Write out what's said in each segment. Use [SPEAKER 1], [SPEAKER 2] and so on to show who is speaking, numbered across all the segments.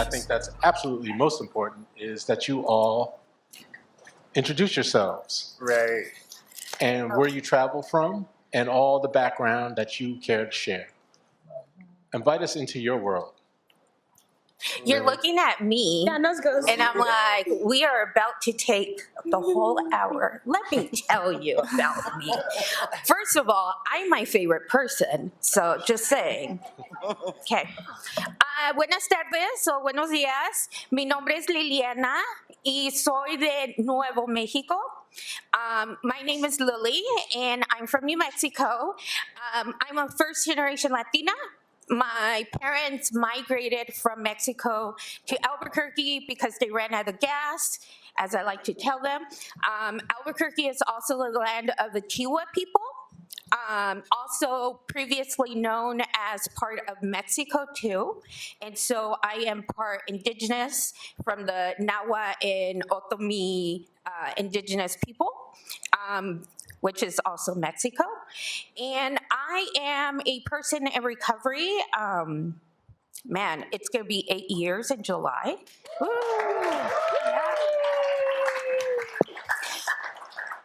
[SPEAKER 1] I think that's absolutely most important is that you all introduce yourselves.
[SPEAKER 2] Right.
[SPEAKER 1] And where you travel from and all the background that you care to share. Invite us into your world.
[SPEAKER 3] You're looking at me, and I'm like, we are about to take the whole hour. Let me tell you about me. First of all, I'm my favorite person, so just saying. Okay. Buenas tardes o buenos días. Mi nombre es Liliana y soy de Nuevo Mexico. My name is Lily, and I'm from New Mexico. I'm a first-generation Latina. My parents migrated from Mexico to Albuquerque because they ran out of gas, as I like to tell them. Albuquerque is also the land of the Chihuahua people, also previously known as part of Mexico too. And so I am part indigenous from the Nahua and Otomi indigenous people. Which is also Mexico. And I am a person in recovery. Man, it's going to be 8 years in July. Woo. Yeah.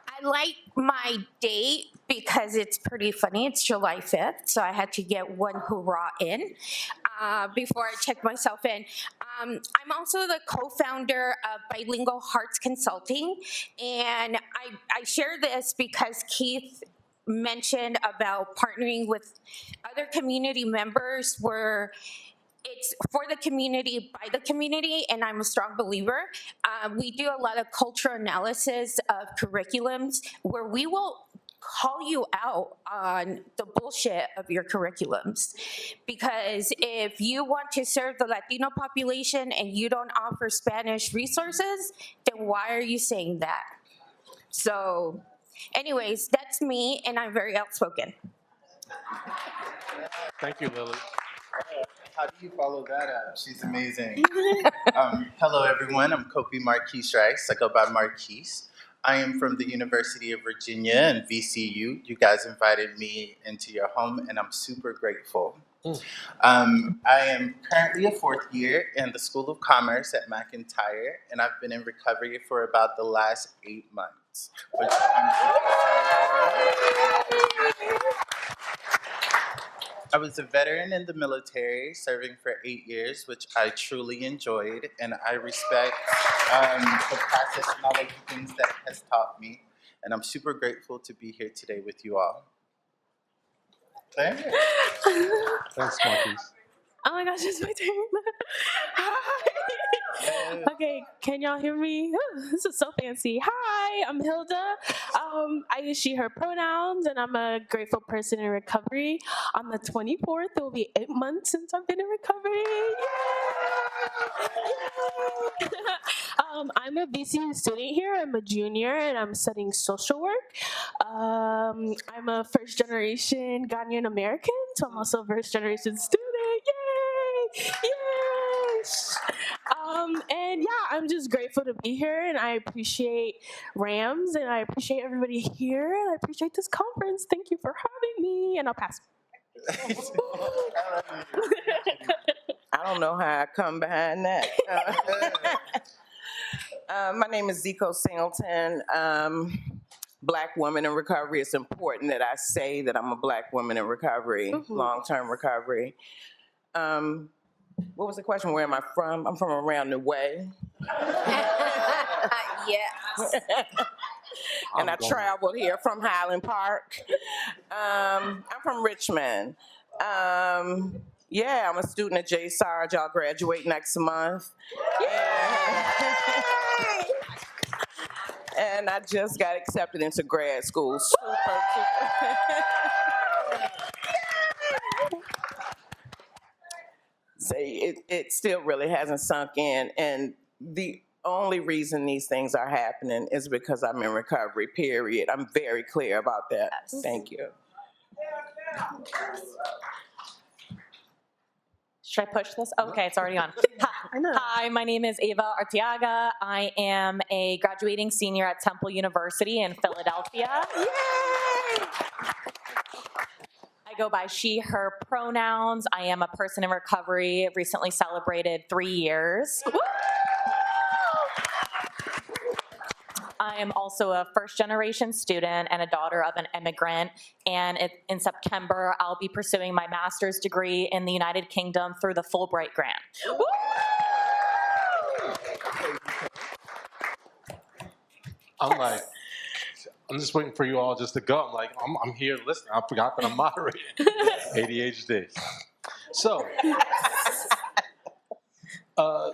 [SPEAKER 3] I like my date because it's pretty funny. It's July 5th, so I had to get one hurrah in before I check myself in. I'm also the co-founder of Bilingual Hearts Consulting, and I share this because Keith mentioned about partnering with other community members where it's for the community, by the community, and I'm a strong believer. We do a lot of cultural analysis of curriculums where we will call you out on the bullshit of your curriculums. Because if you want to serve the Latino population and you don't offer Spanish resources, then why are you saying that? So anyways, that's me, and I'm very outspoken.
[SPEAKER 1] Thank you, Lily.
[SPEAKER 2] How do you follow that up? She's amazing. Hello, everyone. I'm Kopi Marquis Rice. I go by Marquis. I am from the University of Virginia and VCU. You guys invited me into your home, and I'm super grateful. I am currently a fourth year in the School of Commerce at McIntyre, and I've been in recovery for about the last 8 months, which I was a veteran in the military, serving for 8 years, which I truly enjoyed, and I respect the process and all of the things that it has taught me, and I'm super grateful to be here today with you all. Thanks,
[SPEAKER 1] Marquis.
[SPEAKER 4] Oh my gosh, it's my turn. Hi. Okay, can y'all hear me? This is so fancy. Hi, I'm Hilda. I use she, her pronouns, and I'm a grateful person in recovery. On the 24th, it will be 8 months since I've been in recovery. Yay! I'm a VCU student here. I'm a junior, and I'm studying social work. I'm a first-generation Ghanaian American, so I'm also a first-generation student. Yay! Yes! And yeah, I'm just grateful to be here, and I appreciate Rams, and I appreciate everybody here, and I appreciate this conference. Thank you for having me, and I'll pass.
[SPEAKER 5] I don't know how I come behind that. My name is Zico Singleton. Black woman in recovery. It's important that I say that I'm a Black woman in recovery, long-term recovery. What was the question? Where am I from? I'm from around the way.
[SPEAKER 3] Yes.
[SPEAKER 5] And I traveled here from Highland Park. I'm from Richmond. Yeah, I'm a student at J. Sarge. I'll graduate next month. And I just got accepted into grad school. Super. Say it still really hasn't sunk in, and the only reason these things are happening is because I'm in recovery, period. I'm very clear about that. Yes. Thank you.
[SPEAKER 6] Should I push this? Okay, it's already on. Hi, my name is Ava Arteaga. I am a graduating senior at Temple University in Philadelphia. Yay! I go by she, her pronouns. I am a person in recovery. Recently celebrated 3 years. I am also a first-generation student and a daughter of an immigrant. And in September, I'll be pursuing my master's degree in the United Kingdom through the Fulbright grant.
[SPEAKER 1] I'm just waiting for you all just to go. I'm like, I'm here listening. I forgot that I'm moderating. ADHD. So, I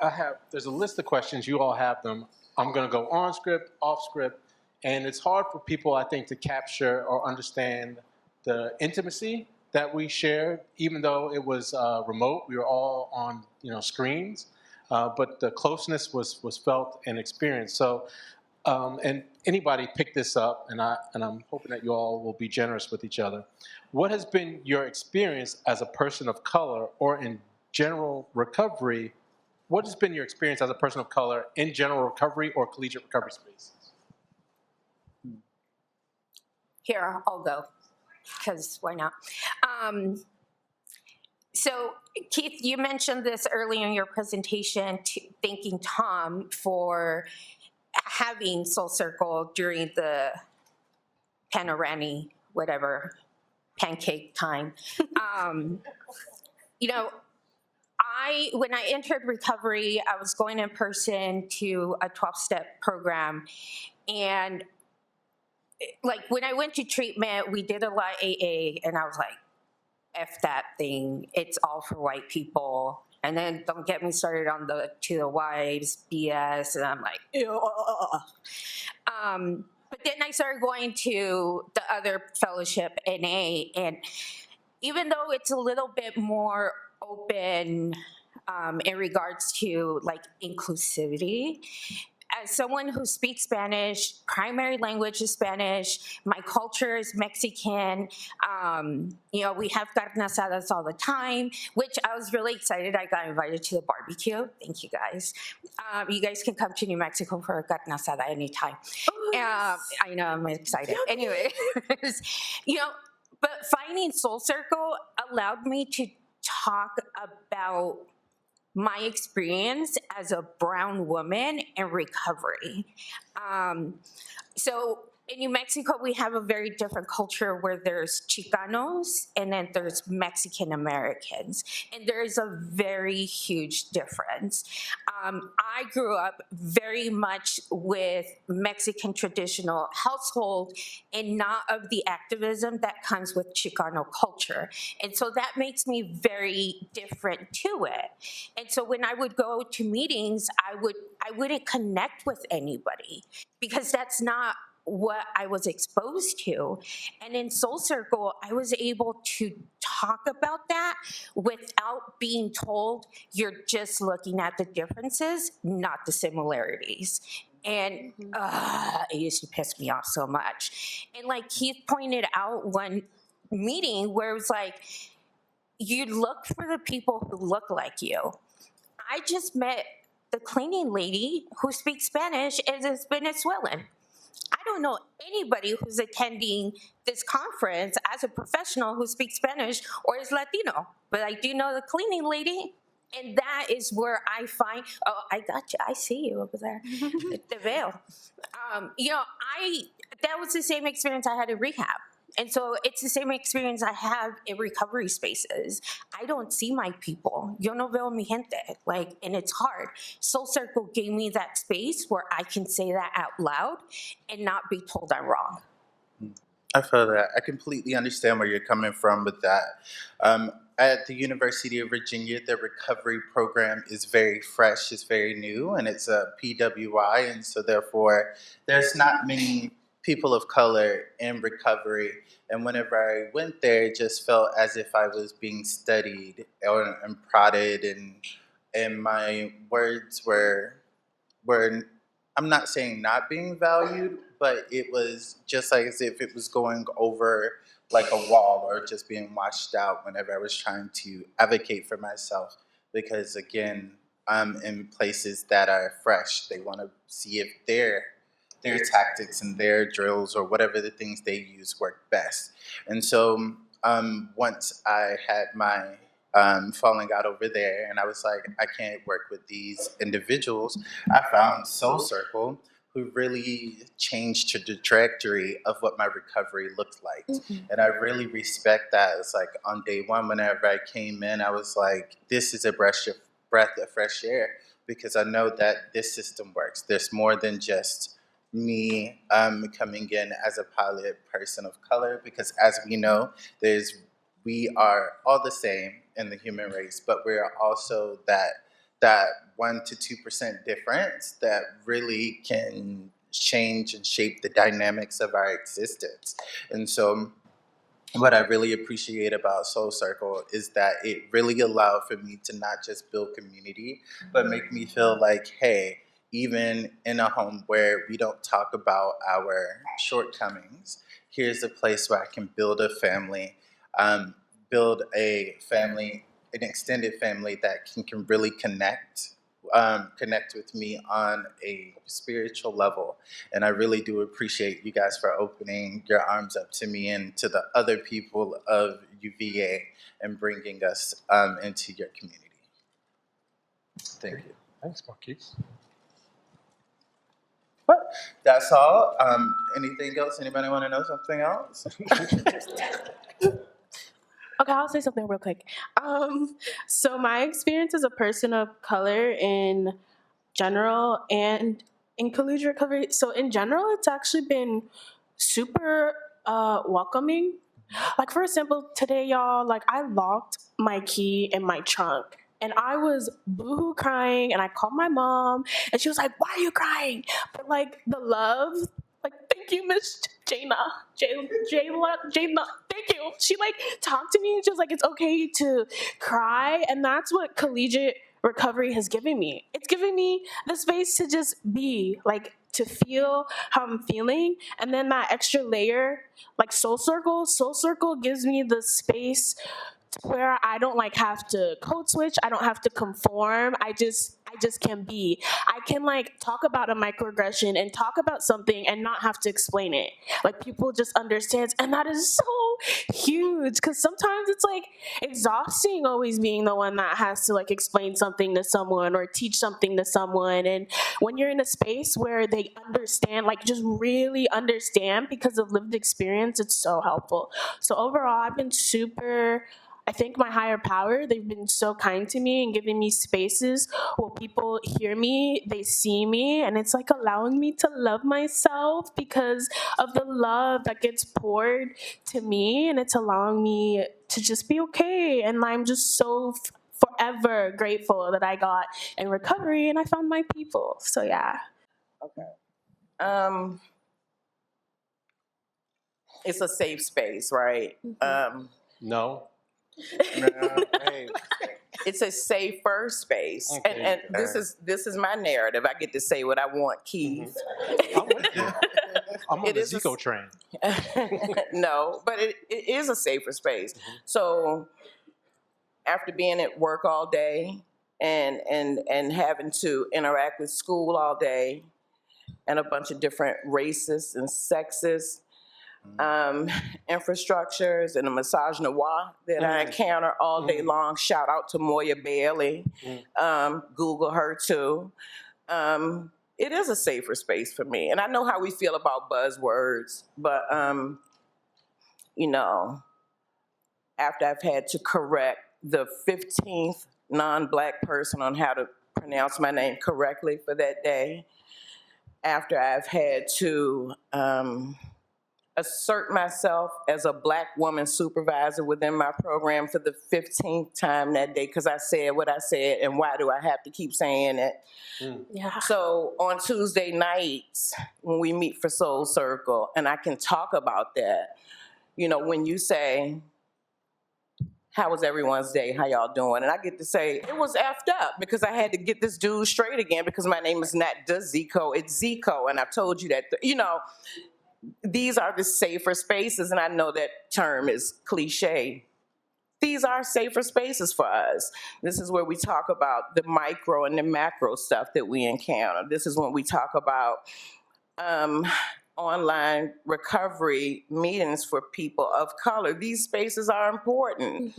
[SPEAKER 1] have, there's a list of questions. You all have them. I'm going to go on script, off script. And it's hard for people, I think, to capture or understand the intimacy that we shared, even though it was remote. We were all on, screens. But the closeness was felt and experienced. So, and anybody pick this up, and I'm hoping that you all will be generous with each other. What has been your experience as a person of color or in general recovery? What has been your experience as a person of color in general recovery or collegiate recovery spaces?
[SPEAKER 3] Here, I'll go, because why not? So, Keith, you mentioned this early in your presentation, thanking Tom for having Soul Circle during the panorami, whatever, pancake time. When I entered recovery, I was going in person to a 12-step program. And like when I went to treatment, we did a lot of AA, and I was like, F that thing. It's all for white people. And then don't get me started on to the wives BS. And I'm like, ew. But then I started going to the other fellowship, NA, and even though it's a little bit more open in regards to like inclusivity, as someone who speaks Spanish, primary language is Spanish, my culture is Mexican, we have carne asadas all the time, which I was really excited. I got invited to the barbecue. Thank you guys. You guys can come to New Mexico for a carne asada anytime. Oh, yes. I know, I'm excited. Anyway, but finding Soul Circle allowed me to talk about my experience as a brown woman in recovery. So in New Mexico, we have a very different culture where there's Chicanos and then there's Mexican Americans. And there is a very huge difference. I grew up very much with Mexican traditional household and not of the activism that comes with Chicano culture. And so that makes me very different to it. And so when I would go to meetings, I wouldn't connect with anybody because that's not what I was exposed to. And in Soul Circle, I was able to talk about that without being told you're just looking at the differences, not the similarities. And it used to piss me off so much. And like Keith pointed out one meeting where it was like, you look for the people who look like you. I just met the cleaning lady who speaks Spanish and is Venezuelan. I don't know anybody who's attending this conference as a professional who speaks Spanish or is Latino, but I do know the cleaning lady, and that is where I find, I got you, I see you over there, the veil. That was the same experience I had in rehab. And so it's the same experience I have in recovery spaces. I don't see my people. Yo no veo mi gente. And it's hard. Soul Circle gave me that space where I can say that out loud and not be told I'm wrong.
[SPEAKER 2] I feel that. I completely understand where you're coming from with that. At the University of Virginia, the recovery program is very fresh, it's very new, and it's a PWI, and so therefore there's not many people of color in recovery. And whenever I went there, it just felt as if I was being studied and prodded, and my words were I'm not saying not being valued, but it was just like as if it was going over like a wall or just being washed out whenever I was trying to advocate for myself. Because again, I'm in places that are fresh. They want to see if they're their tactics and their drills or whatever the things they use work best. And so once I had my falling out over there, and I was like, I can't work with these individuals, I found Soul Circle, who really changed the trajectory of what my recovery looked like. Mm-hmm. And I really respect that. It's like on day one, whenever I came in, I was like, this is a breath of fresh air, because I know that this system works. There's more than just me coming in as a pilot person of color, because as we know, we are all the same in the human race, but we're also that 1% to 2% difference that really can change and shape the dynamics of our existence. And so what I really appreciate about Soul Circle is that it really allowed for me to not just build community, but make me feel like, hey, even in a home where we don't talk about our shortcomings, here's a place where I can build a family, an extended family that can really connect with me on a spiritual level. And I really do appreciate you guys for opening your arms up to me and to the other people of UVA and bringing us into your community. Thank you.
[SPEAKER 1] Thanks, Marquis.
[SPEAKER 2] But that's all. Anything else? Anybody want to know something else?
[SPEAKER 4] Okay, I'll say something real quick. So my experience as a person of color in general and in collegiate recovery, so in general, it's actually been super welcoming. Like, for example, today, y'all, like, I locked my key in my trunk. And I was boohoo crying, and I called my mom, and she was like, "Why are you crying?" But like the love, like, thank you, Miss Jayna, thank you. She like talked to me, and she was like, "It's okay to cry," and that's what collegiate recovery has given me. It's given me the space to just be, like, to feel how I'm feeling, and then that extra layer, like Soul Circle gives me the space where I don't like have to code switch. I don't have to conform. I just can be. I can like talk about a microaggression and talk about something and not have to explain it. Like, people just understand, and that is so huge, because sometimes it's like exhausting always being the one that has to like explain something to someone or teach something to someone. And when you're in a space where they understand, like just really understand because of lived experience, it's so helpful. So overall, I've been I thank my higher power. They've been so kind to me and giving me spaces where people hear me, they see me, and it's like allowing me to love myself because of the love that gets poured to me, and it's allowing me to just be okay. And I'm just so forever grateful that I got in recovery and I found my people. So yeah.
[SPEAKER 5] Okay. It's a safe space, right?
[SPEAKER 4] Mm-hmm.
[SPEAKER 1] No.
[SPEAKER 2] Hey.
[SPEAKER 5] It's a safer space,
[SPEAKER 1] Okay.
[SPEAKER 5] and this is my narrative. I get to say what I want, Keith.
[SPEAKER 1] I'm with you. I'm on the Zico train.
[SPEAKER 5] No, but it is a safer space. Mm-hmm. So after being at work all day and having to interact with school all day and a bunch of different races and sexes, infrastructures and the misogynoir that I encounter all day long. Shout out to Moya Bailey. Google her too. It is a safer space for me. And I know how we feel about buzzwords, but after I've had to correct the 15th non-Black person on how to pronounce my name correctly for that day, after I've had to assert myself as a Black woman supervisor within my program for the 15th time that day because I said what I said, and why do I have to keep saying it? Yeah. So on Tuesday nights when we meet for Soul Circle, and I can talk about that, when you say, how was everyone's day? How y'all doing? And I get to say, it was effed up because I had to get this dude straight again because my name is not Zico, it's Zico. And I've told you that, these are the safer spaces, and I know that term is cliche. These are safer spaces for us. This is where we talk about the micro and the macro stuff that we encounter. This is when we talk about online recovery meetings for people of color. These spaces are important.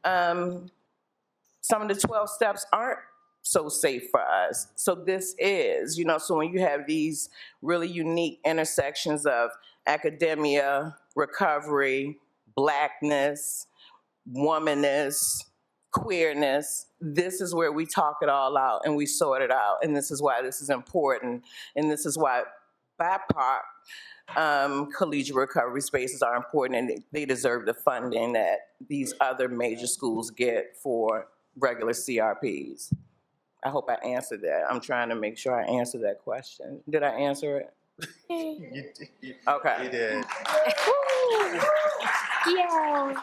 [SPEAKER 5] Some of the 12 steps aren't so safe for us. So this is, so when you have these really unique intersections of academia, recovery, Blackness, womanness, queerness, this is where we talk it all out and we sort it out. And this is why this is important. And this is why BIPOC collegiate recovery spaces are important, and they deserve the funding that these other major schools get for regular CRPs. I hope I answered that. I'm trying to make sure I answered that question. Did I answer it?
[SPEAKER 2] You did.
[SPEAKER 5] Okay.
[SPEAKER 2] You did.
[SPEAKER 4] Yeah.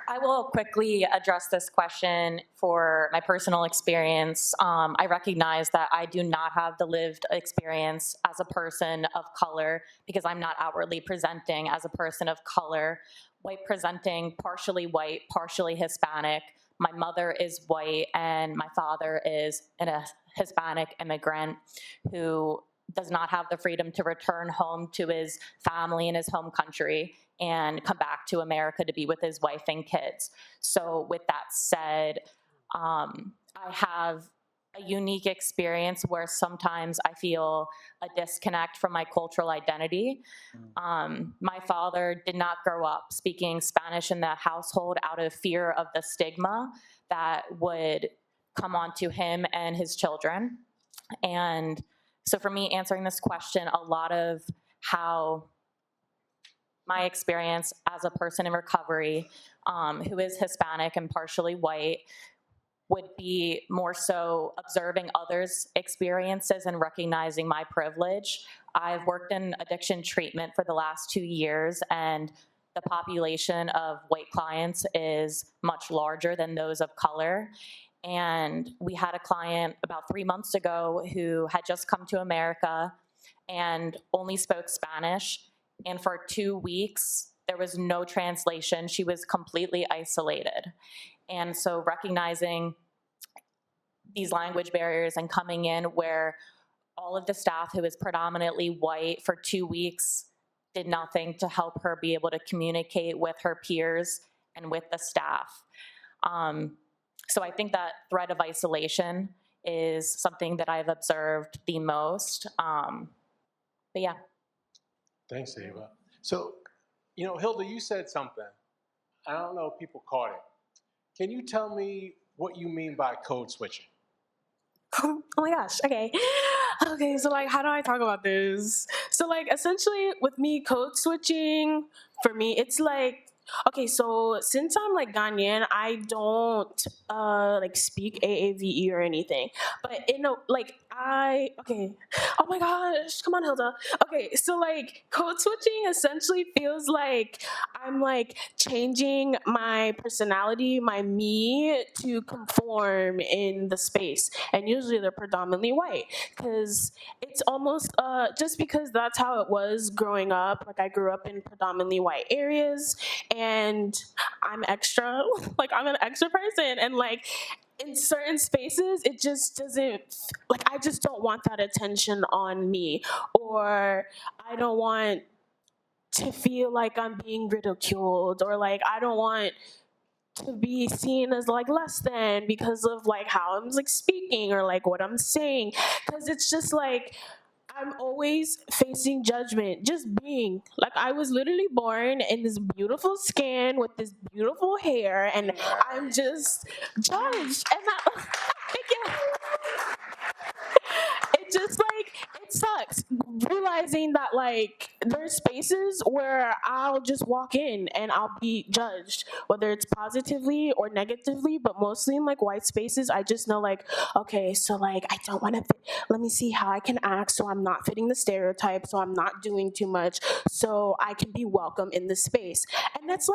[SPEAKER 6] I will quickly address this question for my personal experience. I recognize that I do not have the lived experience as a person of color because I'm not outwardly presenting as a person of color. White presenting, partially white, partially Hispanic. My mother is white and my father is a Hispanic immigrant who does not have the freedom to return home to his family in his home country and come back to America to be with his wife and kids. So with that said, I have a unique experience where sometimes I feel a disconnect from my cultural identity. My father did not grow up speaking Spanish in the household out of fear of the stigma that would come onto him and his children. And so for me, answering this question, a lot of how my experience as a person in recovery who is Hispanic and partially white would be more so observing others' experiences and recognizing my privilege. I've worked in addiction treatment for the last 2 years, and the population of white clients is much larger than those of color. And we had a client about 3 months ago who had just come to America and only spoke Spanish. And for 2 weeks, there was no translation. She was completely isolated. And so recognizing these language barriers and coming in where all of the staff who is predominantly white for 2 weeks did nothing to help her be able to communicate with her peers and with the staff. So I think that threat of isolation is something that I've observed the most. But yeah.
[SPEAKER 1] Thanks, Ava. So, Hilda, you said something. I don't know if people caught it. Can you tell me what you mean by code switching?
[SPEAKER 4] Oh my gosh, okay. Okay, so how do I talk about this? So essentially with me, code switching, for me, it's okay, so since I'm Ghanaian, I don't speak AAVE or anything. But okay. Oh my gosh, come on, Hilda. Okay, so code switching essentially feels like I'm changing my personality, my me, to conform in the space. And usually they're predominantly white, because it's almost just because that's how it was growing up. I grew up in predominantly white areas, and I'm extra, I'm an extra person, and in certain spaces, it just doesn't, I just don't want that attention on me, or I don't want to feel like I'm being ridiculed, or I don't want to be seen as less than because of how I'm speaking or what I'm saying, because it's just I'm always facing judgment, just being. I was literally born in this beautiful skin with this beautiful hair, and I'm just judged. And that, thank you. It just it sucks realizing that there's spaces where I'll just walk in and I'll be judged, whether it's positively or negatively, but mostly in white spaces. I just know okay, so I don't want to fit. Let me see how I can act so I'm not fitting the stereotype, so I'm not doing too much, so I can be welcome in the space. And that's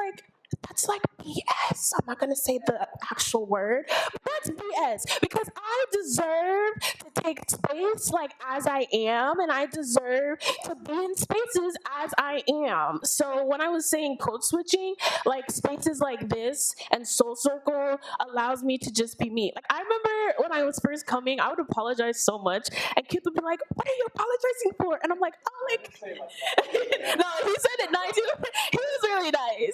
[SPEAKER 4] that's like BS. I'm not gonna say the actual word, but that's BS because I deserve to take space like as I am, and I deserve to be in spaces as I am. So when I was saying code switching, like spaces like this and Soul Circle allows me to just be me. Like I remember when I was first coming, I would apologize so much, and kids would be like, "What are you apologizing for?" And I'm like, "Oh, like." No, he said it nice. He was really nice.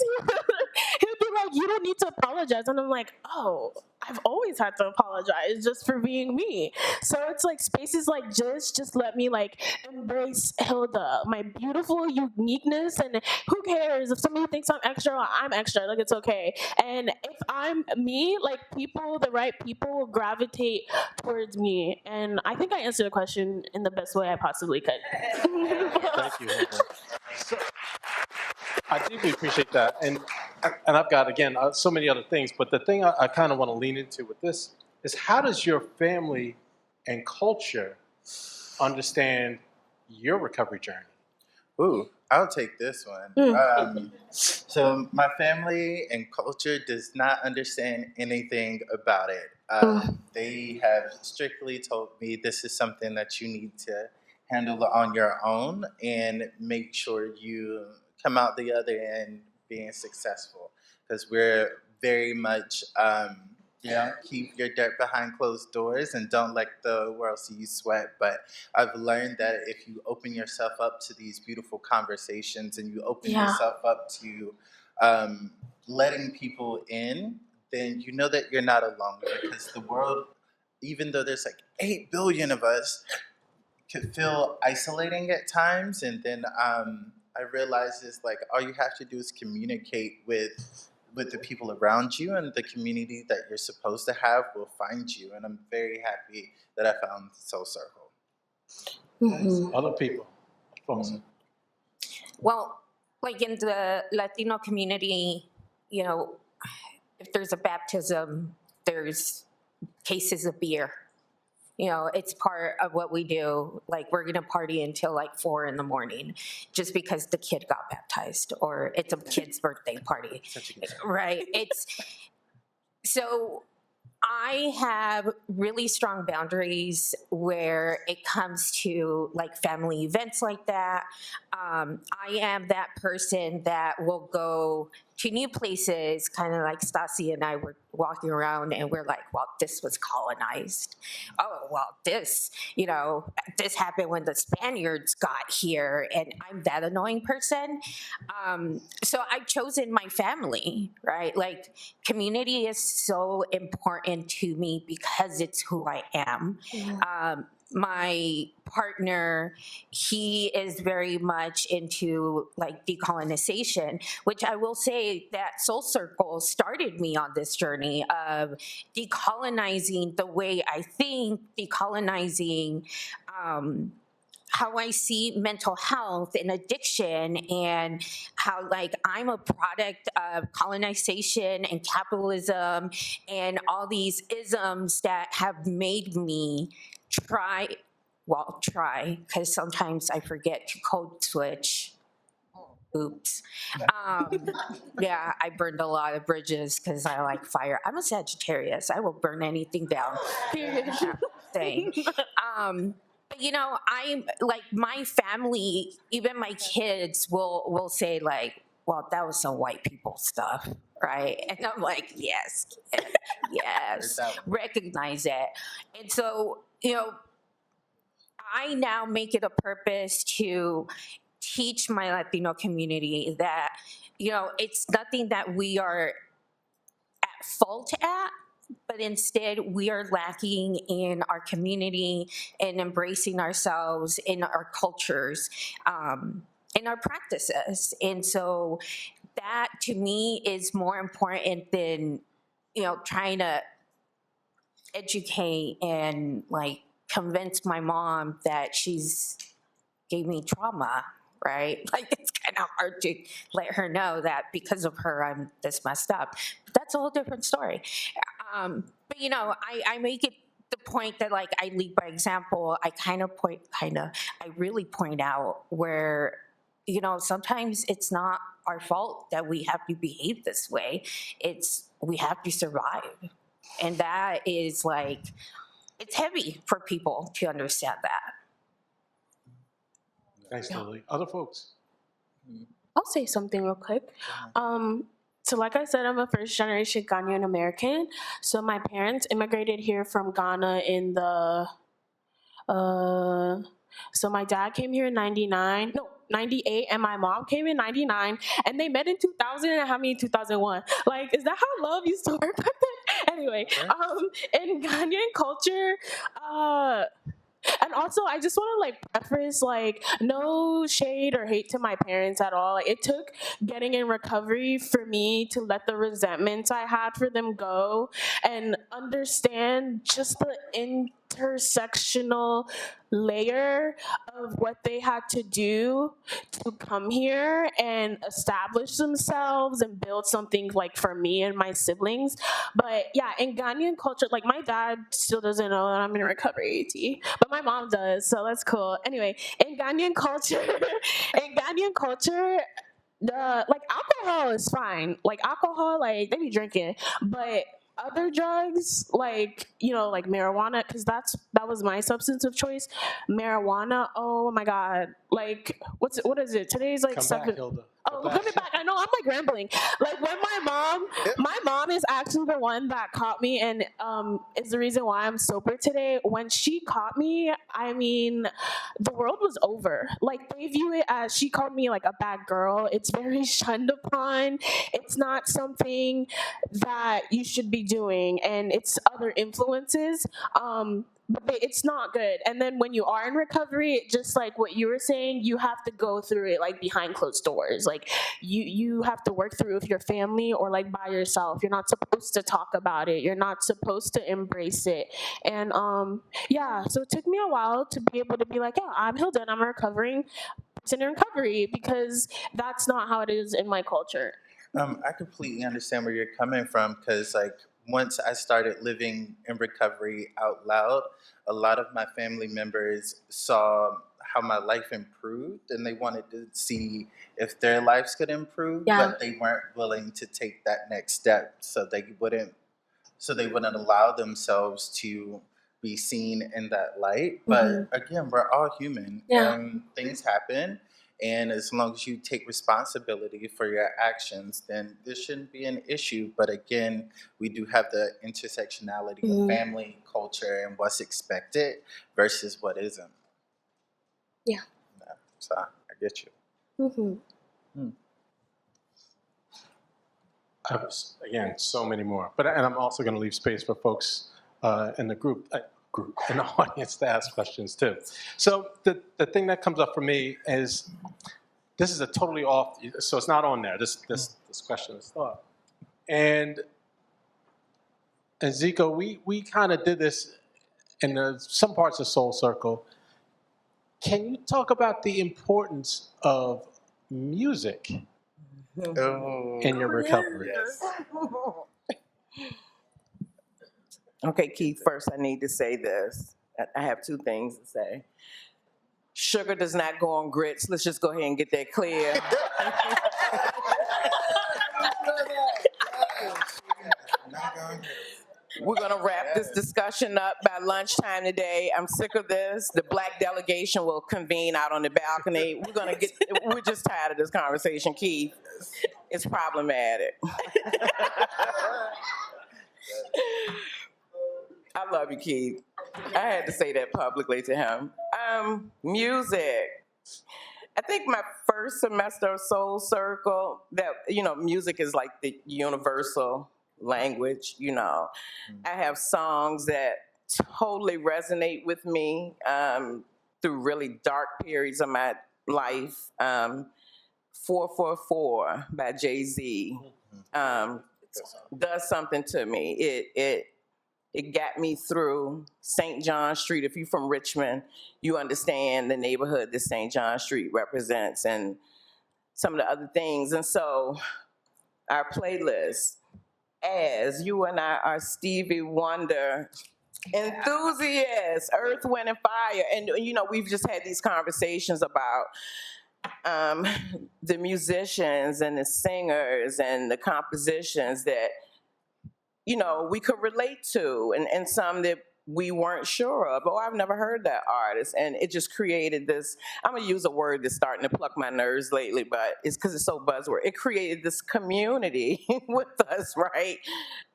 [SPEAKER 4] He would be like, "You don't need to apologize," and I'm like, "Oh, I've always had to apologize just for being me." So it's like spaces like this just let me like embrace Hilda, my beautiful uniqueness, and who cares if somebody thinks I'm extra? I'm extra. Like it's okay. And if I'm me, like people, the right people will gravitate towards me. And I think I answered the question in the best way I possibly could.
[SPEAKER 1] Thank you, Hilda. So, I deeply appreciate that. And I've got, again, so many other things, but the thing I kind of want to lean into with this is how does your family and culture understand your recovery journey?
[SPEAKER 2] Ooh, I'll take this one. So my family and culture does not understand anything about it. They have strictly told me this is something that you need to handle on your own and make sure you come out the other end being successful. Because we're very much, keep your dirt behind closed doors and don't let the world see you sweat. But I've learned that if you open yourself up to these beautiful conversations and you open yourself up to letting people in, then you know that you're not alone. Because the world, even though there's like 8 billion of us, could feel isolating at times. And then I realized is like all you have to do is communicate with the people around you, and the community that you're supposed to have will find you. And I'm very happy that I found Soul Circle.
[SPEAKER 1] Other people.
[SPEAKER 3] Well, like in the Latino community, you know, if there's a baptism, there's cases of beer. You know, it's part of what we do. Like we're gonna party until like 4 a.m. just because the kid got baptized or it's a kid's birthday party, right? It's so I have really strong boundaries where it comes to like family events like that. I am that person that will go to new places, kind of like Stassi and I were walking around and we're like, well, this was colonized. Oh, well, this happened when the Spaniards got here, and I'm that annoying person. So I've chosen my family, right? Like community is so important to me because it's who I am. My partner, he is very much into like decolonization, which I will say that Soul Circle started me on this journey of decolonizing the way I think, decolonizing how I see mental health and addiction, and how like I'm a product of colonization and capitalism and all these isms that have made me try, because sometimes I forget to code switch. Oops. Yeah, I burned a lot of bridges because I like fire. I'm a Sagittarius. I will burn anything down. Thing. But you know, I'm like my family, even my kids will say like, well, that was some white people stuff, right? And I'm like, yes, recognize it. And so, you know, I now make it a purpose to teach my Latino community that, you know, it's nothing that we are at fault at, but instead we are lacking in our community and embracing ourselves in our cultures, in our practices. And so that to me is more important than, you know, trying to educate and like convince my mom that she's gave me trauma, right? Like it's kind of hard to let her know that because of her I'm this messed up. But that's a whole different story. But you know, I make it the point that like I lead by example. I really point out where sometimes it's not our fault that we have to behave this way. We have to survive. And that is like, it's heavy for people to understand that.
[SPEAKER 1] Thanks, Lily. Other folks?
[SPEAKER 4] I'll say something real quick. So like I said, I'm a first generation Ghanaian American. So my parents immigrated here from Ghana in the, so my dad came here in 98, and my mom came in 99, and they met in 2000 and had me in 2001. Like, is that how love used to work back then? Anyway, in Ghanaian culture, and also, I just want to like preface, like, no shade or hate to my parents at all. Like, it took getting in recovery for me to let the resentments I had for them go and understand just the intersectional layer of what they had to do to come here and establish themselves and build something like for me and my siblings. But yeah, in Ghanaian culture, like my dad still doesn't know that I'm in recovery, but my mom does, so that's cool. Anyway, in Ghanaian culture, the like alcohol is fine. Like alcohol, like they be drinking, but other drugs, like like marijuana, because that was my substance of choice. Marijuana, oh my god, like what is it? Today's like
[SPEAKER 1] Come
[SPEAKER 4] 7.
[SPEAKER 1] back, Hilda.
[SPEAKER 4] Oh, coming back. I know, I'm like rambling. Like when my mom is actually the one that caught me and is the reason why I'm sober today. When she caught me, I mean, the world was over. Like they view it as, she called me like a bad girl. It's very shunned upon. It's not something that you should be doing, and it's other influences. But it's not good. And then when you are in recovery, just like what you were saying, you have to go through it like behind closed doors. Like you have to work through it with your family or like by yourself. You're not supposed to talk about it. You're not supposed to embrace it. And yeah, so it took me a while to be able to be like, yeah, I'm Hilda and I'm a recovering person in recovery, because that's not how it is in my culture.
[SPEAKER 2] I completely understand where you're coming from, because like once I started living in recovery out loud, a lot of my family members saw how my life improved and they wanted to see if their lives could improve, but they weren't willing to take that next step, so they wouldn't allow themselves to be seen in that light. But again, we're all human and things happen. And as long as you take responsibility for your actions, then this shouldn't be an issue. But again, we do have the intersectionality of family, culture, and what's expected versus what isn't.
[SPEAKER 4] Yeah.
[SPEAKER 2] So I get you.
[SPEAKER 1] Again, so many more. And I'm also going to leave space for folks in the group in the audience to ask questions too. So the thing that comes up for me is, this is a totally off, so it's not on there, this question is thought. And Zico, we kind of did this in some parts of Soul Circle. Can you talk about the importance of music in your recovery?
[SPEAKER 5] Okay, Keith, first I need to say this. I have two things to say. Sugar does not go on grits. Let's just go ahead and get that clear. We're going to wrap this discussion up by lunchtime today. I'm sick of this. The black delegation will convene out on the balcony. We're just tired of this conversation, Keith. It's problematic. I love you, Keith. I had to say that publicly to him. Music. I think my first semester of Soul Circle, that, music is like the universal language, I have songs that totally resonate with me through really dark periods of my life. 444 by Jay-Z does something to me. It got me through St. John Street. If you're from Richmond, you understand the neighborhood that St. John Street represents and some of the other things. And so our playlist, as you and I are Stevie Wonder enthusiasts, Earth, Wind, and Fire. And, we've just had these conversations about the musicians and the singers and the compositions that, you know, we could relate to, and some that we weren't sure of. Oh, I've never heard that artist. And it just created this, I'm gonna use a word that's starting to pluck my nerves lately, but it's because it's so buzzword. It created this community with us, right?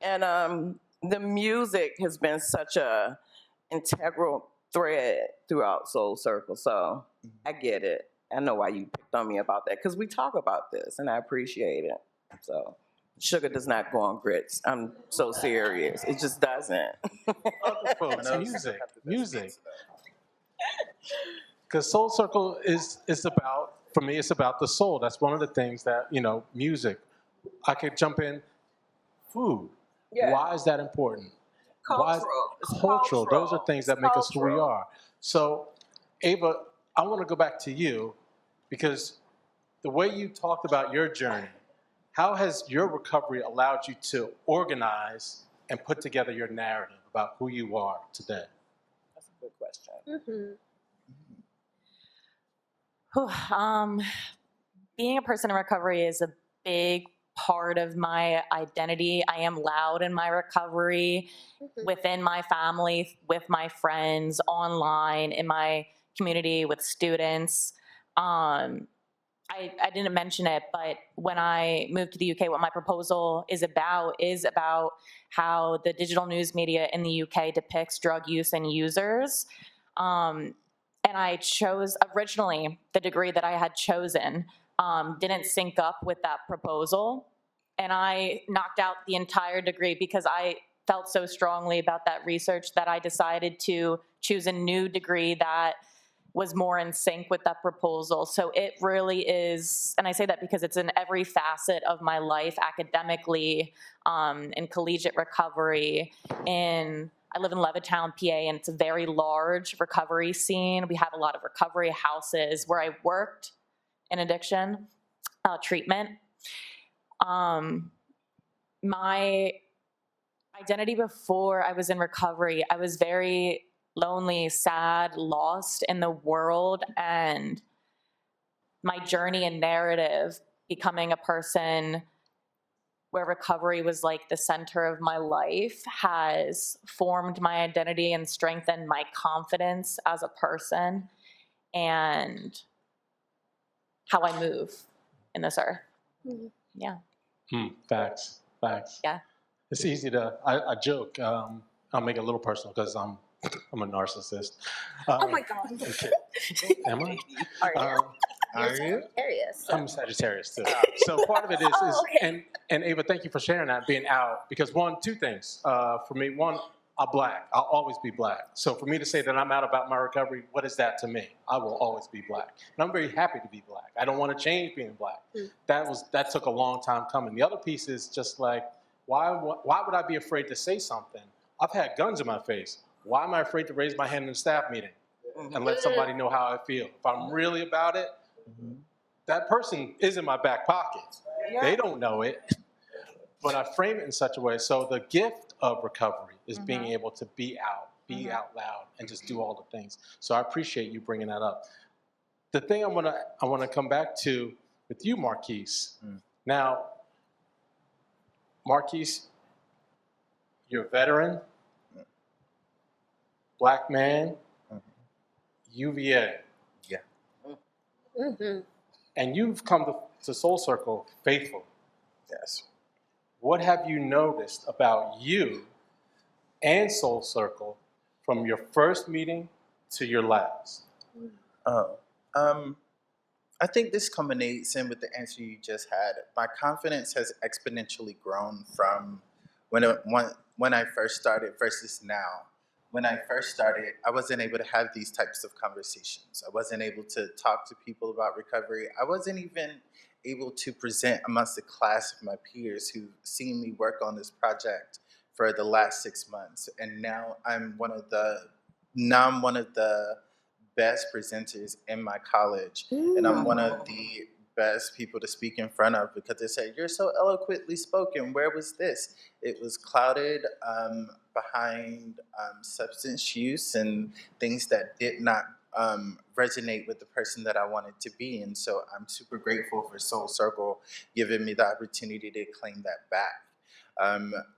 [SPEAKER 5] And the music has been such a integral thread throughout Soul Circle. So I get it. I know why you picked on me about that, because we talk about this and I appreciate it. So sugar does not go on grits. I'm so serious. It just doesn't.
[SPEAKER 1] Music. Because Soul Circle is about, for me, it's about the soul. That's one of the things that, you know, music. I could jump in, food. Yeah. Why is that important? Cultural. Those are things that make us who we are. So, Ava, I want to go back to you, because the way you talked about your journey, how has your recovery allowed you to organize and put together your narrative about who you are today?
[SPEAKER 5] That's a good question.
[SPEAKER 6] Being a person in recovery is a big part of my identity. I am loud in my recovery, within my family, with my friends, online, in my community, with students. I didn't mention it, but when I moved to the UK, what my proposal is about how the digital news media in the UK depicts drug use and users. And I chose, originally, the degree that I had chosen didn't sync up with that proposal. And I knocked out the entire degree because I felt so strongly about that research that I decided to choose a new degree that was more in sync with that proposal. So it really is, and I say that because it's in every facet of my life, academically, in collegiate recovery, I live in Levittown, PA, and it's a very large recovery scene. We have a lot of recovery houses where I worked in addiction treatment. My identity before I was in recovery, I was very lonely, sad, lost in the world, and my journey and narrative, becoming a person where recovery was like the center of my life, has formed my identity and strengthened my confidence as a person and how I move in this earth. Yeah.
[SPEAKER 1] Facts.
[SPEAKER 6] Yeah.
[SPEAKER 1] It's easy to, I joke, I'll make it a little personal because I'm a narcissist.
[SPEAKER 3] Oh my God.
[SPEAKER 1] Okay. Am I?
[SPEAKER 3] Are you? Sagittarius.
[SPEAKER 1] I'm a Sagittarius too. So part of it is, okay. and Ava, thank you for sharing that, being out, because two things. For me, one, I'm Black. I'll always be Black. So for me to say that I'm out about my recovery, what is that to me? I will always be Black. And I'm very happy to be Black. I don't want to change being Black. That took a long time coming. The other piece is just like, why would I be afraid to say something? I've had guns in my face. Why am I afraid to raise my hand in a staff meeting and let somebody know how I feel? If I'm really about it, that person is in my back pocket. Yeah. They don't know it, but I frame it in such a way. So the gift of recovery is being able to be out loud, and just do all the things. So I appreciate you bringing that up. The thing I want to come back to with you, Marquis. Now, Marquis, you're a veteran, Black man, UVA.
[SPEAKER 2] Yeah.
[SPEAKER 1] And you've come to Soul Circle faithful.
[SPEAKER 2] Yes. What
[SPEAKER 1] have you noticed about you and Soul Circle from your first meeting to your last?
[SPEAKER 2] I think this culminates in with the answer you just had. My confidence has exponentially grown from when I first started versus now. When I first started, I wasn't able to have these types of conversations. I wasn't able to talk to people about recovery. I wasn't even able to present amongst the class of my peers who've seen me work on this project for the last 6 months. And now I'm one of the best presenters in my college. And I'm one of the best people to speak in front of, because they say, "You're so eloquently spoken. Where was this?" It was clouded behind substance use and things that did not resonate with the person that I wanted to be. And so I'm super grateful for Soul Circle giving me the opportunity to claim that back.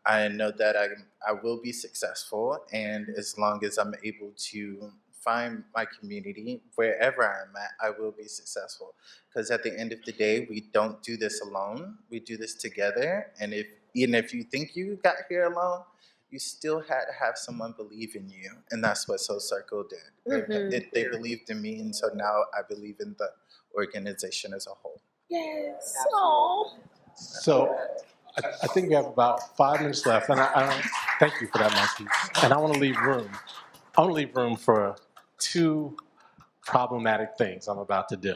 [SPEAKER 2] I know that I will be successful, and as long as I'm able to find my community wherever I'm at, I will be successful. Because at the end of the day, we don't do this alone. We do this together. And even if you think you got here alone, you still had to have someone believe in you. And that's what Soul Circle did. They believed in me, and so now I believe in the organization as a whole.
[SPEAKER 4] Yes. Aww.
[SPEAKER 1] So I think we have about 5 minutes left, and I thank you for that, Marquis. And I want to leave room. I want to leave room for 2 problematic things I'm about to do.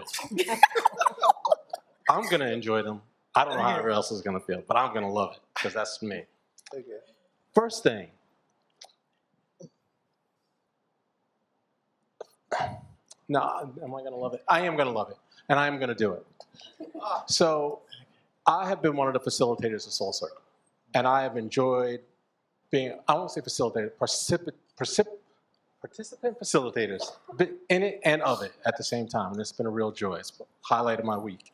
[SPEAKER 1] I'm going to enjoy them. I don't know how everyone else is going to feel, but I'm going to love it because that's me.
[SPEAKER 2] Okay.
[SPEAKER 1] First thing. No, am I going to love it? I am going to love it, and I am going to do it. So I have been one of the facilitators of Soul Circle, and I have enjoyed being, I won't say facilitator, participant facilitators, but in it and of it at the same time, and it's been a real joy. It's highlighted my week.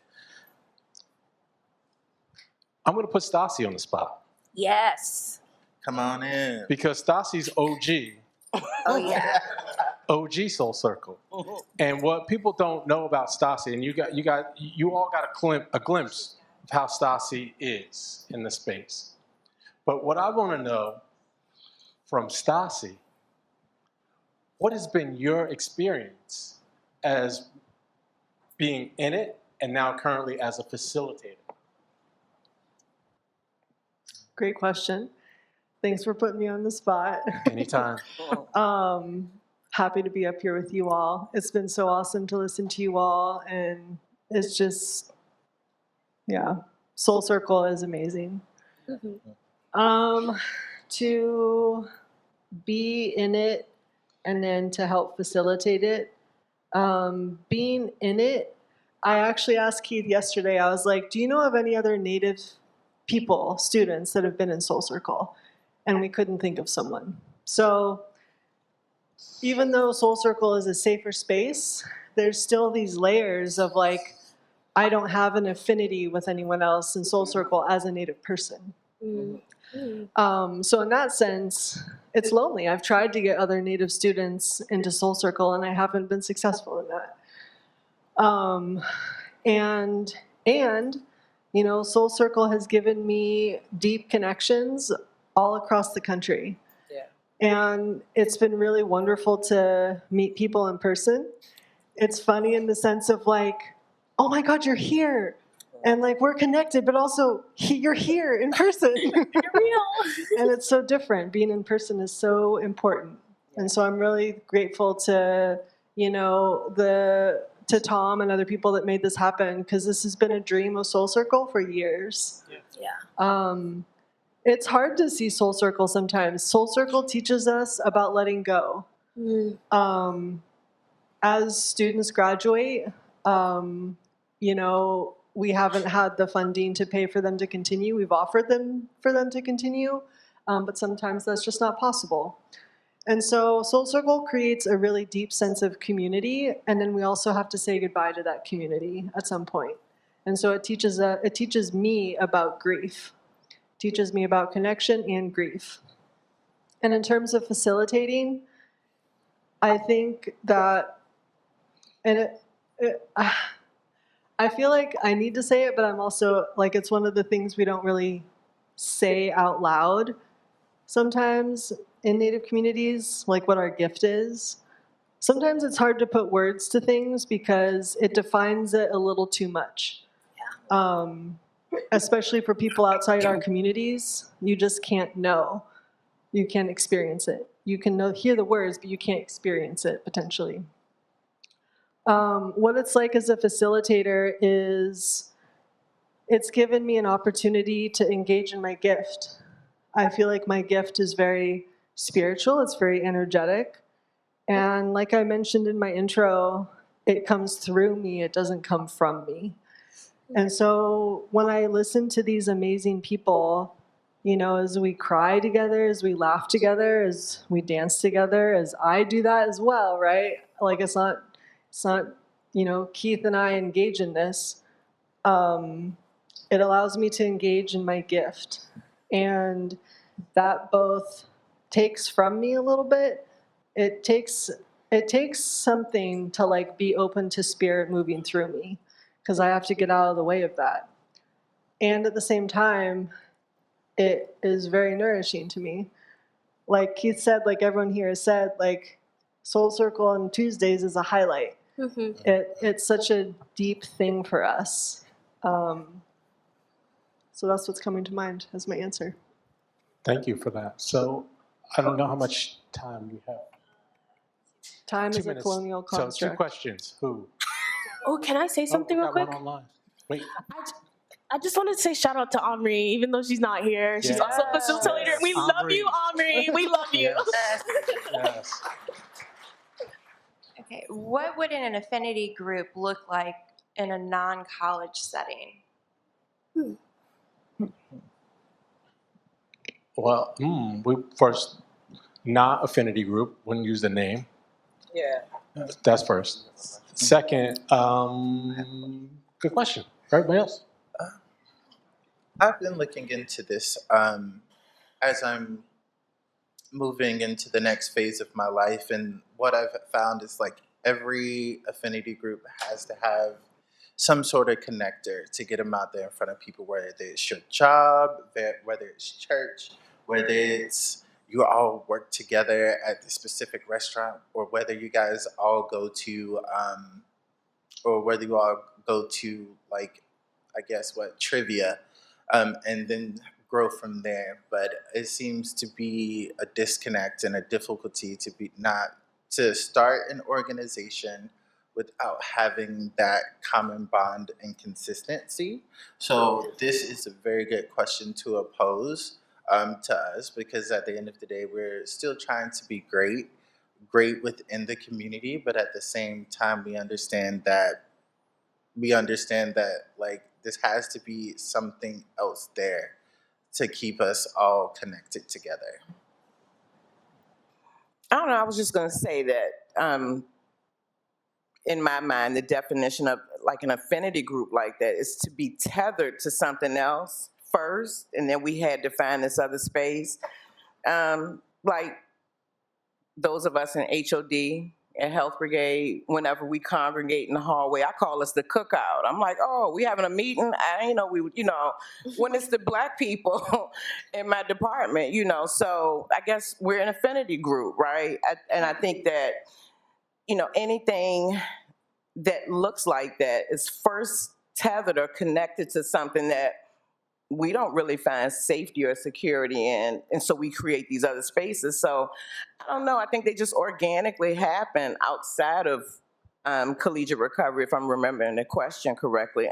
[SPEAKER 1] I'm going to put Stassi on the spot.
[SPEAKER 3] Yes.
[SPEAKER 2] Come on in.
[SPEAKER 1] Because Stassi's OG.
[SPEAKER 3] Oh, yeah.
[SPEAKER 1] OG Soul Circle. And what people don't know about Stassi, and you all got a glimpse of how Stassi is in the space. But what I want to know from Stassi, what has been your experience as being in it and now currently as a facilitator?
[SPEAKER 7] Great question. Thanks for putting me on the spot.
[SPEAKER 1] Anytime.
[SPEAKER 7] Happy to be up here with you all. It's been so awesome to listen to you all, and it's just, yeah, Soul Circle is amazing. To be in it and then to help facilitate it. Being in it, I actually asked Keith yesterday, I was like, do you know of any other Native people, students that have been in Soul Circle? And we couldn't think of someone. So even though Soul Circle is a safer space, there's still these layers of like, I don't have an affinity with anyone else in Soul Circle as a Native person. So in that sense, it's lonely. I've tried to get other Native students into Soul Circle, and I haven't been successful in that. And you know, Soul Circle has given me deep connections all across the country. Yeah. And it's been really wonderful to meet people in person. It's funny in the sense of like, oh my God, you're here. And like, we're connected, but also you're here in person. You're real. And it's so different. Being in person is so important. And so I'm really grateful to, you know, to Tom and other people that made this happen, because this has been a dream of Soul Circle for years. Yeah. It's hard to see Soul Circle sometimes. Soul Circle teaches us about letting go. As students graduate, you know, we haven't had the funding to pay for them to continue. We've offered them for them to continue, but sometimes that's just not possible. And so Soul Circle creates a really deep sense of community, and then we also have to say goodbye to that community at some point. And so it teaches me about grief, teaches me about connection and grief. And in terms of facilitating, I think that, and I feel like I need to say it, but I'm also like, it's one of the things we don't really say out loud sometimes in Native communities, like what our gift is. Sometimes it's hard to put words to things because it defines it a little too much. Yeah. Especially for people outside our communities, you just can't know. You can't experience it. You can hear the words, but you can't experience it potentially. What it's like as a facilitator is it's given me an opportunity to engage in my gift. I feel like my gift is very spiritual, it's very energetic. And like I mentioned in my intro, it comes through me, it doesn't come from me. And so when I listen to these amazing people, you know, as we cry together, as we laugh together, as we dance together, as I do that as well, right? like it's not, you know, Keith and I engage in this. It allows me to engage in my gift, and that both takes from me a little bit. It takes something to like be open to spirit moving through me, because I have to get out of the way of that. And at the same time, it is very nourishing to me. Like Keith said, like everyone here has said, like Soul Circle on Tuesdays is a highlight. Mm-hmm. It's such a deep thing for us. So that's what's coming to mind as my answer.
[SPEAKER 1] Thank you for that. So I don't know how much time we have.
[SPEAKER 7] Time
[SPEAKER 1] 2
[SPEAKER 7] is
[SPEAKER 1] minutes.
[SPEAKER 7] a colonial construct.
[SPEAKER 1] So 2 questions. Who?
[SPEAKER 4] Oh, can I say something real quick?
[SPEAKER 1] One online. Wait.
[SPEAKER 4] I just wanted to say shout out to Omri, even though she's not here. She's also a facilitator.
[SPEAKER 1] Yes.
[SPEAKER 4] We love you, Omri. We love you.
[SPEAKER 1] Yes. Yes.
[SPEAKER 8] Okay, what would an affinity group look like in a non-college setting?
[SPEAKER 1] Well, we first, not affinity group, wouldn't use the name.
[SPEAKER 5] Yeah.
[SPEAKER 1] That's first. Second, good question. Everybody else?
[SPEAKER 2] I've been looking into this as I'm moving into the next phase of my life, and what I've found is like every affinity group has to have some sort of connector to get them out there in front of people, whether it's your job, whether it's church, whether it's you all work together at the specific restaurant, or whether you guys all go to, like, I guess trivia, and then grow from there. But it seems to be a disconnect and a difficulty to start an organization without having that common bond and consistency. So this is a very good question to pose to us, because at the end of the day, we're still trying to be great within the community, but at the same time, we understand that like this has to be something else there to keep us all connected together.
[SPEAKER 5] I don't know. I was just going to say that in my mind, the definition of like an affinity group like that is to be tethered to something else first, and then we had to find this other space. Like those of us in HOD and Health Brigade, whenever we congregate in the hallway, I call us the cookout. I'm like, oh, we having a meeting? I didn't know we would, when it's the Black people in my department, so I guess we're an affinity group, right? And I think that, anything that looks like that is first tethered or connected to something that we don't really find safety or security in. And so we create these other spaces. So I don't know, I think they just organically happen outside of collegiate recovery, if I'm remembering the question correctly.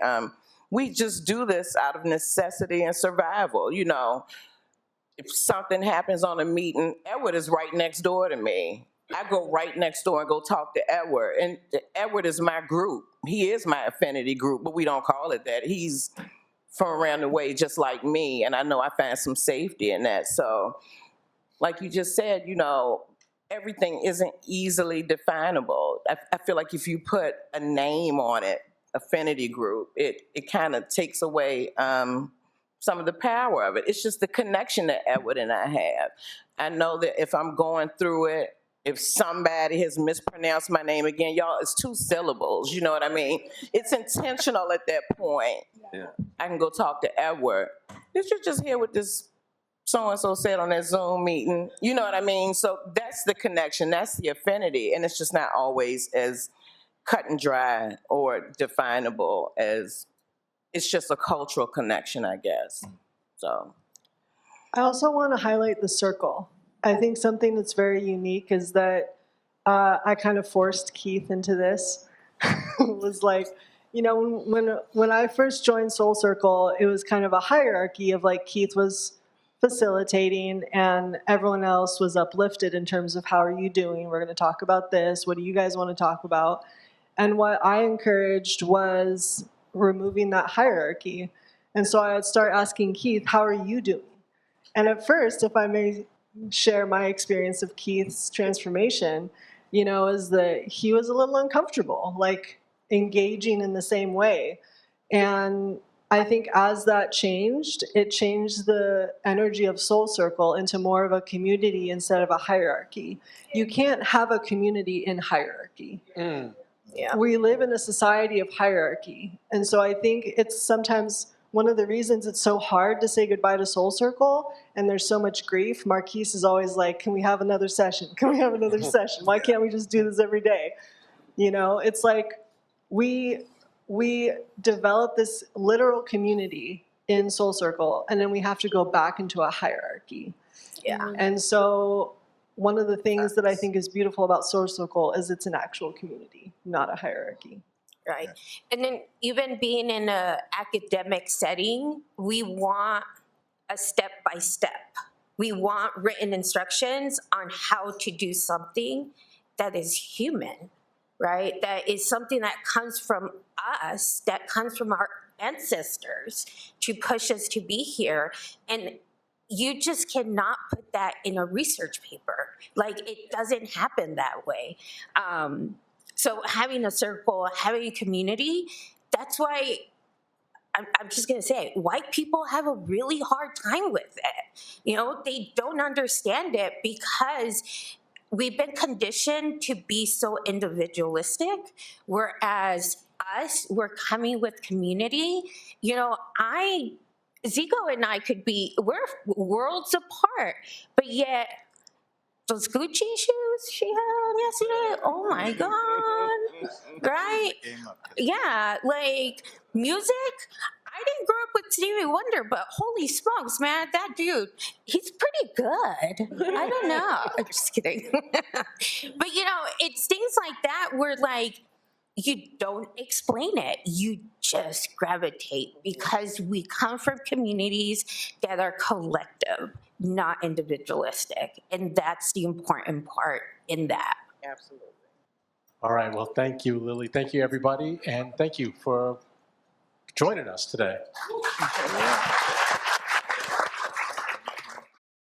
[SPEAKER 5] We just do this out of necessity and survival. If something happens on a meeting, Edward is right next door to me. I go right next door and go talk to Edward. And Edward is my group. He is my affinity group, but we don't call it that. He's from around the way just like me, and I know I find some safety in that. So like you just said, everything isn't easily definable. I feel like if you put a name on it, affinity group, it kind of takes away some of the power of it. It's just the connection that Edward and I have. I know that if I'm going through it, if somebody has mispronounced my name again, y'all, it's 2 syllables, you know what I mean? It's intentional at that point. Yeah. I can go talk to Edward. Did you just hear what this so-and-so said on that Zoom meeting? You know what I mean? So that's the connection, that's the affinity, and it's just not always as cut and dry or definable as, it's just a cultural connection, I guess. So
[SPEAKER 7] I also want to highlight the circle. I think something that's very unique is that I kind of forced Keith into this. It was like, when I first joined Soul Circle, it was kind of a hierarchy of like Keith was facilitating and everyone else was uplifted in terms of how are you doing? We're going to talk about this. What do you guys want to talk about? And what I encouraged was removing that hierarchy. And so I would start asking Keith, how are you doing? And at first, if I may share my experience of Keith's transformation, is that he was a little uncomfortable, like engaging in the same way. And I think as that changed, it changed the energy of Soul Circle into more of a community instead of a hierarchy. You can't have a community in hierarchy.
[SPEAKER 3] Yeah.
[SPEAKER 7] We live in a society of hierarchy. And so I think it's sometimes one of the reasons it's so hard to say goodbye to Soul Circle and there's so much grief. Marquis is always like, can we have another session? Can we have another session? Why can't we just do this every day? It's like we develop this literal community in Soul Circle, and then we have to go back into a hierarchy.
[SPEAKER 3] Yeah.
[SPEAKER 7] And so one of the things that I think is beautiful about Soul Circle is it's an actual community, not a hierarchy.
[SPEAKER 3] Right. And then even being in an academic setting, we want a step-by-step. We want written instructions on how to do something that is human, right? That is something that comes from us, that comes from our ancestors to push us to be here. And you just cannot put that in a research paper. Like, it doesn't happen that way. So having a circle, having a community, that's why I'm just going to say, white people have a really hard time with it. They don't understand it because we've been conditioned to be so individualistic, whereas us, we're coming with community. Zico and I we're worlds apart, but yet those Gucci shoes she had on yesterday, oh my God, right? Yeah, like music. I didn't grow up with Stevie Wonder, but holy smokes, man, that dude, he's pretty good. I don't know. I'm just kidding. But, it's things like that where, like, you don't explain it. You just gravitate because we come from communities that are collective, not individualistic. And that's the important part in that.
[SPEAKER 5] Absolutely.
[SPEAKER 1] All right. Well, thank you, Lily. Thank you, everybody. And thank you for joining us today.